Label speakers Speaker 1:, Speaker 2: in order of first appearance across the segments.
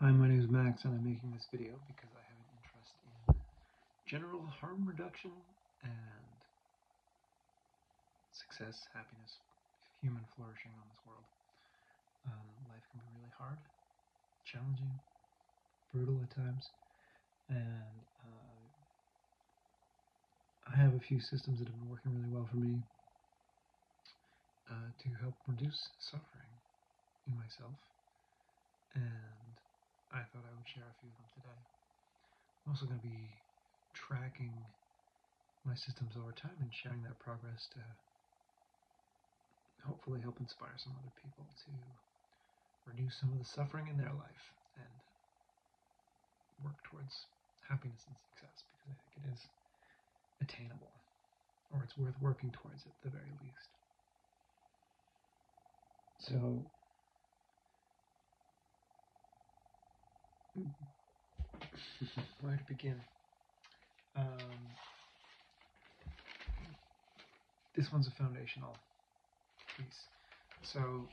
Speaker 1: Hi, my name is Max, and I'm making this video because I have an interest in general harm reduction and success, happiness, human flourishing on this world. Life can be really hard, challenging, brutal at times, and I have a few systems that have been working really well for me to help reduce suffering in myself, and I thought I would share a few of them today. I'm also going to be tracking my systems over time and sharing that progress to hopefully help inspire some other people to reduce some of the suffering in their life and work towards happiness and success, because I think it is attainable, or it's worth working towards at the very least. So, where to begin? This one's a foundational piece. So,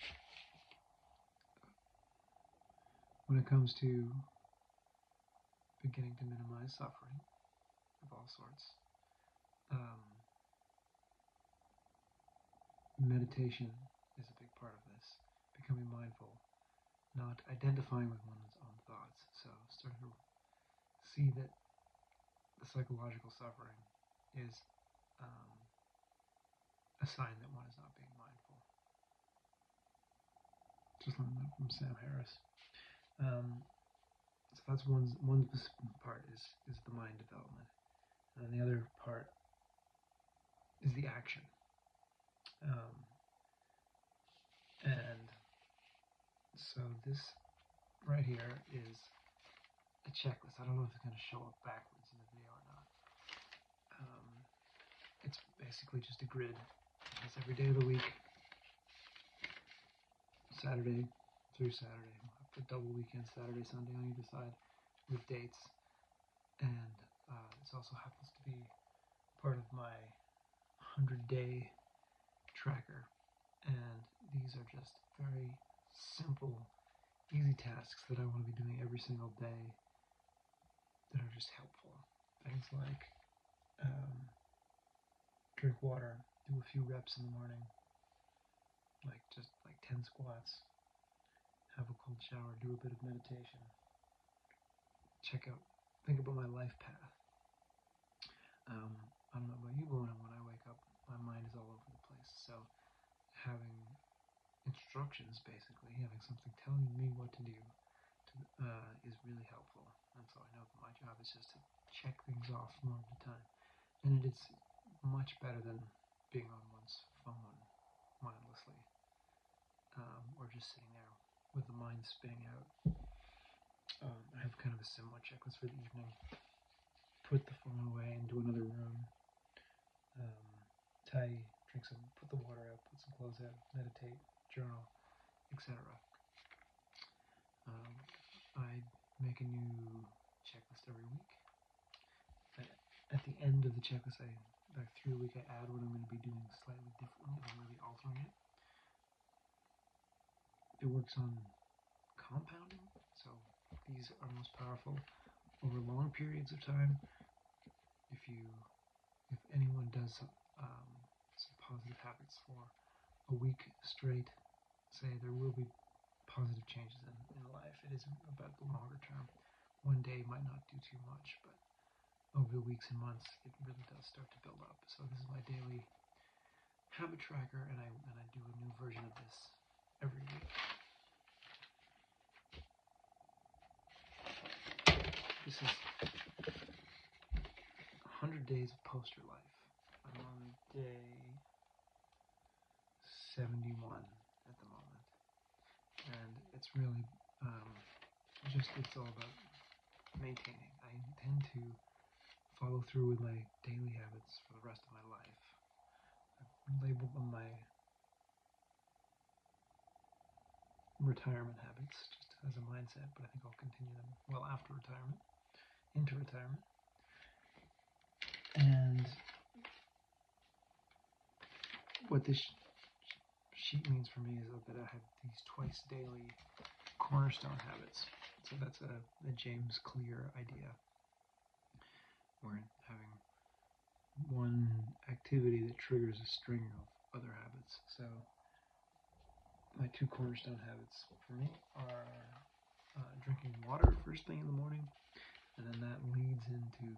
Speaker 1: when it comes to beginning to minimize suffering of all sorts, meditation is a big part of this. Becoming mindful, not identifying with one's own thoughts. So, starting to see that the psychological suffering is a sign that one is not being mindful. Just learned that from Sam Harris. So that's one part is the mind development, and then the other part is the action. And so this right here is a checklist. I don't know if it's going to show up backwards in the video or not. It's basically just a grid. It's every day of the week, Saturday through Saturday. We'll have the double weekend, Saturday, Sunday on either side, with dates. And this also happens to be part of my 100-day tracker. And these are just very simple, easy tasks that I want to be doing every single day that are just helpful. Things like drink water, do a few reps in the morning, like 10 squats, have a cold shower, do a bit of meditation, think about my life path. I don't know about you, but when I wake up, my mind is all over the place. So having instructions, basically, having something telling me what to do is really helpful. And so I know that my job is just to check things off from time to time. And it is much better than being on one's phone mindlessly, or just sitting there with the mind spinning out. I have kind of a similar checklist for the evening. Put the phone away into another room. Put the water out, put some clothes out, meditate, journal, etc. I make a new checklist every week. At the end of the checklist, through the week, I add what I'm going to be doing slightly differently. I'm really altering it. It works on compounding, so these are most powerful over long periods of time. If anyone does some positive habits for a week straight, say, there will be positive changes in life. It isn't about the longer term. One day might not do too much, but over the weeks and months, it really does start to build up. So this is my daily habit tracker, and I do a new version of this every week. This is 100 days of poster life. I'm on day 71 at the moment, and it's really it's all about maintaining. I intend to follow through with my daily habits for the rest of my life. I've labeled them my retirement habits, just as a mindset, but I think I'll continue them well after retirement, into retirement. And what this sheet means for me is that I have these twice daily cornerstone habits. So that's a James Clear idea. We're having one activity that triggers a string of other habits. So my two cornerstone habits for me are drinking water first thing in the morning, and then that leads into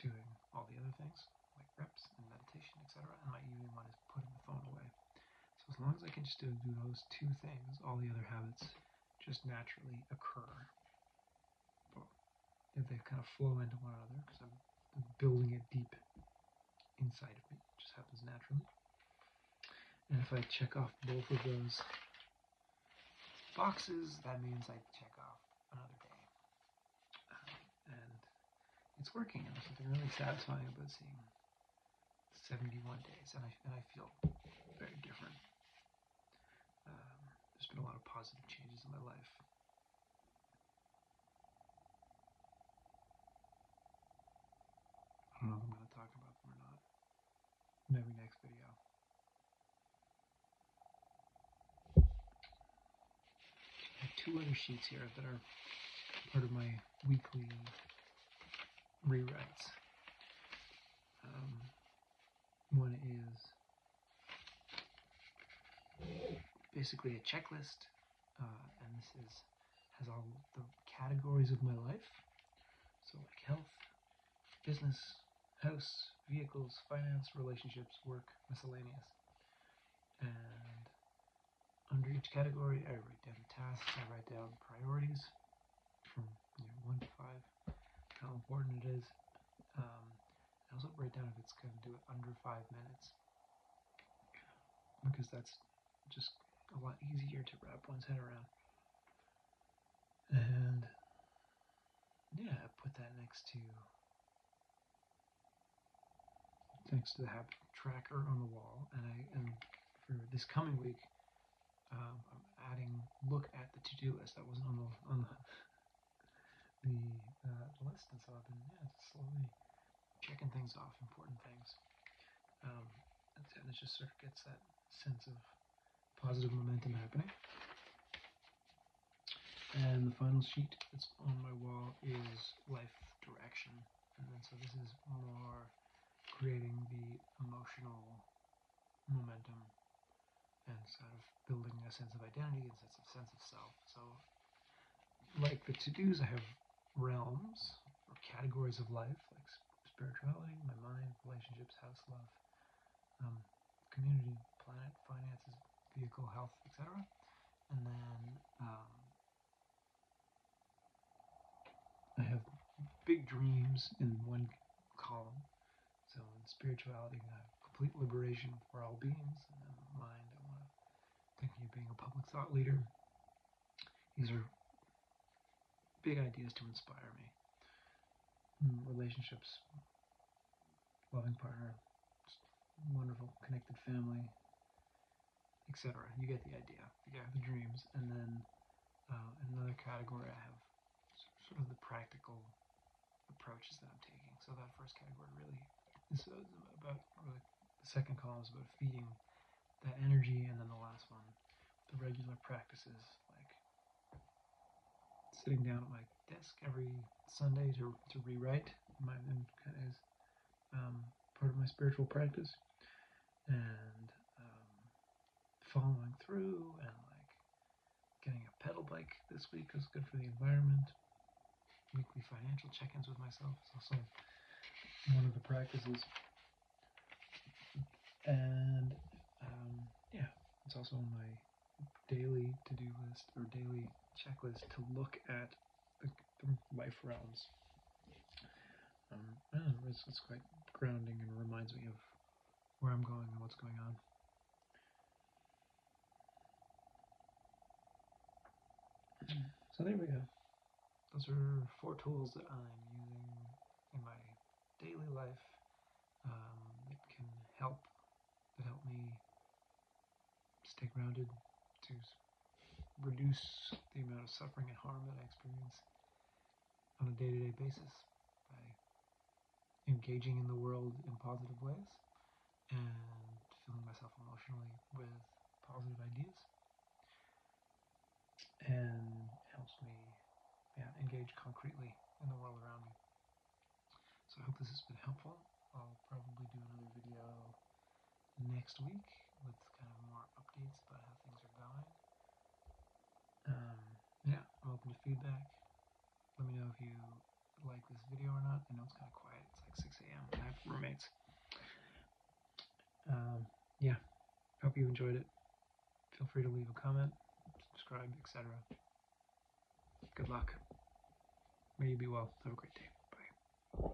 Speaker 1: doing all the other things like reps and meditation, etc. And my evening one is putting the phone away. So as long as I can just do those two things, all the other habits just naturally occur. If they kind of flow into one another, because I'm building it deep inside of me, it just happens naturally. And if I check off both of those boxes, that means I check off another day. And it's working, and there's something really satisfying about seeing 71 days, and I feel very different. There's been a lot of positive changes in my life. I don't know if I'm going to talk about them or not. Maybe next video. I have two other sheets here that are part of my weekly rewrites. One is basically a checklist, and this has all the categories of my life. So like health, business, house, vehicles, finance, relationships, work, miscellaneous. And under each category, I write down tasks, I write down priorities from 1 to 5, how important it is. I also write down if it's going to do it under 5 minutes, because that's just a lot easier to wrap one's head around. And yeah, I put that next to the habit tracker on the wall, and for this coming week, I'm adding look at the to-do list. That wasn't on the list, and so I've been just slowly checking things off, important things. And it just sort of gets that sense of positive momentum happening. And the final sheet that's on my wall is life direction. And then so this is more creating the emotional momentum and sort of building a sense of identity and sense of self. So like the to-dos, I have realms or categories of life, like spirituality, my mind, relationships, house, love, community, planet, finances, vehicle, health, etc. And then I have big dreams in one column. So in spirituality, I have complete liberation for all beings. And then mind, I want to thinking of being a public thought leader. These are big ideas to inspire me. Relationships, loving partner, wonderful connected family, etc. You get the idea. You have the dreams, and then in another category, I have sort of the practical approaches that I'm taking. So that first category really is about, or the second column is about feeding that energy, and then the last one, the regular practices, like sitting down at my desk every Sunday to rewrite. And kind of is part of my spiritual practice, and following through, and like getting a pedal bike this week is good for the environment. Weekly financial check-ins with myself is also one of the practices. And it's also on my daily to-do list or daily checklist to look at the life realms. It's quite grounding and reminds me of where I'm going and what's going on. So there we go. Those are 4 tools that I'm using in my daily life that can help me stay grounded, to reduce the amount of suffering and harm that I experience on a day-to-day basis by engaging in the world in positive ways and filling myself emotionally with positive ideas. and helps me engage concretely in the world around me. So I hope this has been helpful. I'll probably do another video next week with kind of more updates about how things are going. I'm open to feedback. Let me know if you like this video or not. I know it's kind of quiet. It's like 6 a.m. I have roommates. Hope you enjoyed it. Feel free to leave a comment, subscribe, etc. Good luck. May you be well. Have a great day. Bye.